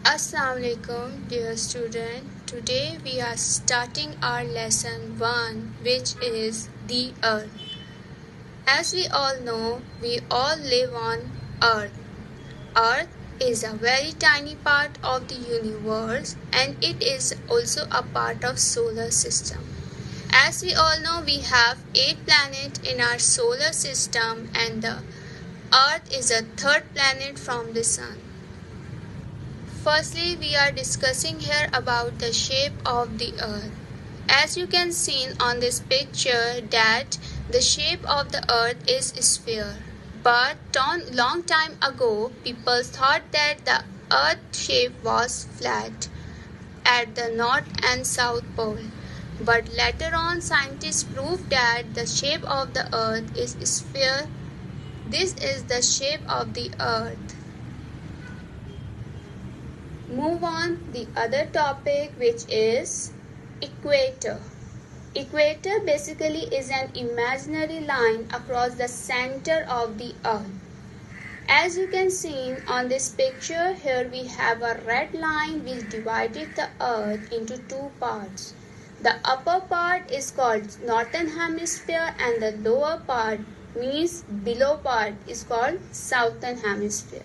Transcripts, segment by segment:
Assalamu alaikum, dear student. Today we are starting our lesson 1, which is the earth. As we all know, we all live on earth. Earth is a very tiny part of the universe and it is also a part of solar system. As we all know, we have 8 planets in our solar system and the earth is a third planet from the sun. Firstly, we are discussing here about the shape of the earth. As you can see on this picture that the shape of the earth is a sphere. But long time ago, people thought that the earth shape was flat at the north and south pole. But later on, scientists proved that the shape of the earth is a sphere. This is the shape of the earth. Move on the other topic, which is equator. Equator basically is an imaginary line across the center of the earth. As you can see on this picture, here we have a red line which divided the earth into two parts. The upper part is called northern hemisphere and the lower part means below part is called southern hemisphere.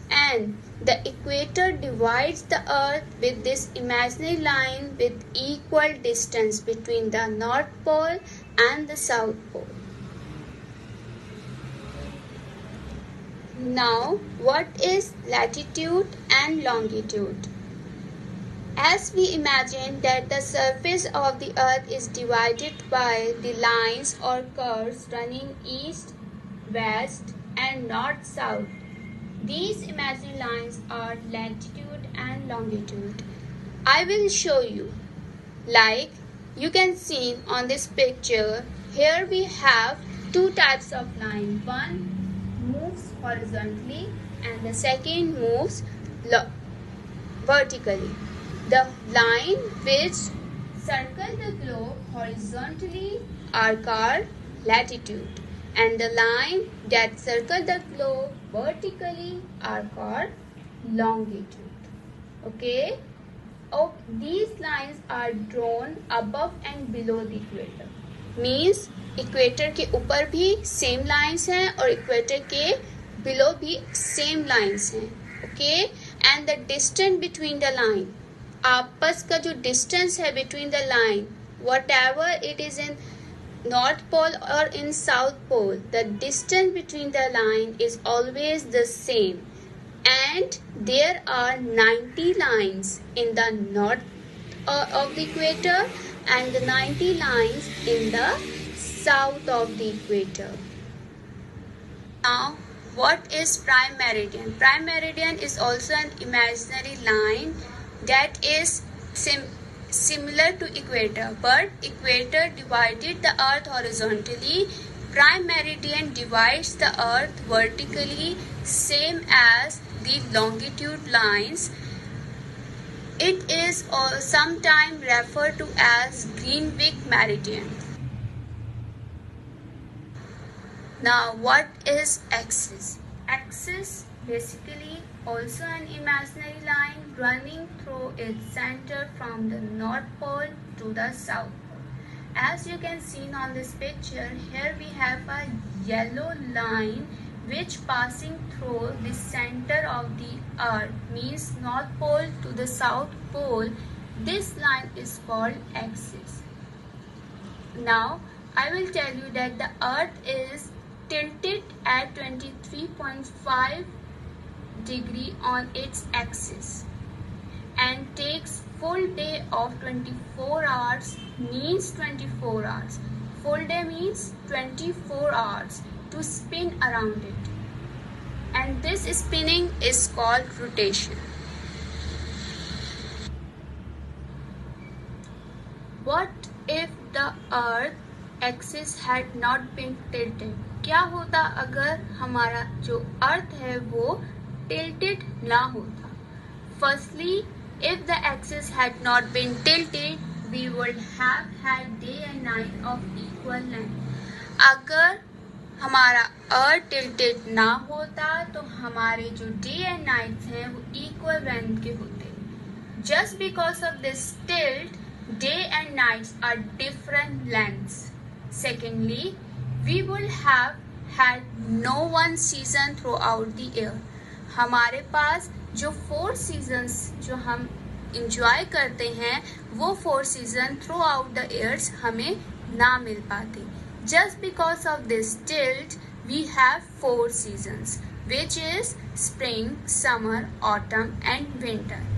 And the equator divides the earth with this imaginary line with equal distance between the north pole and the south pole. Now, what is latitude and longitude? As we imagine that the surface of the earth is divided by the lines or curves running east, west and north-south. These imaginary lines are latitude and longitude. I will show you. Like you can see on this picture, here we have two types of line. One moves horizontally and the second moves vertically. The line which circle the globe horizontally are called latitude. And the line that circle the globe vertically are called longitude. Okay? These lines are drawn above and below the equator. Means equator के ऊपर भी same lines हैं और equator के below भी same lines हैं. Okay? And the distance between the line. आपस का जो distance है between the line, whatever it is in North Pole or in South Pole, the distance between the line is always the same. And there are 90 lines in the north of the equator and the 90 lines in the south of the equator. Now, what is prime meridian? Prime meridian is also an imaginary line that is similar to equator, but equator divided the earth horizontally. Prime meridian divides the earth vertically, same as the longitude lines. It is sometimes referred to as Greenwich meridian. Now, what is axis? Axis basically also an imaginary line running through its center from the north pole to the south pole. As you can see on this picture, here we have a yellow line which passing through the center of the earth, means north pole to the south pole. This line is called axis. Now, I will tell you that the earth is tilted at 23.5 degree on its axis and takes full day of 24 hours means 24 hours. Full day means 24 hours to spin around it. And this spinning is called rotation. What if the earth axis had not been tilted? क्या होता अगर हमारा जो अर्थ है वो tilted ना होता? Firstly, if the axis had not been tilted, we would have had day and night of equal length. अगर हमारा अर्थ टिल्टेड ना होता तो हमारे जो डे एंड नाइट्स हैं वो इक्वल लेंथ के होते। Just because of this tilt, day and nights are different lengths. Secondly, we would have had no one season throughout the year. हमारे पास जो 4 seasons जो हम enjoy करते हैं वो 4 season throughout the years हमें ना मिल पाते. Just because of this tilt, we have 4 seasons, which is spring, summer, autumn and winter.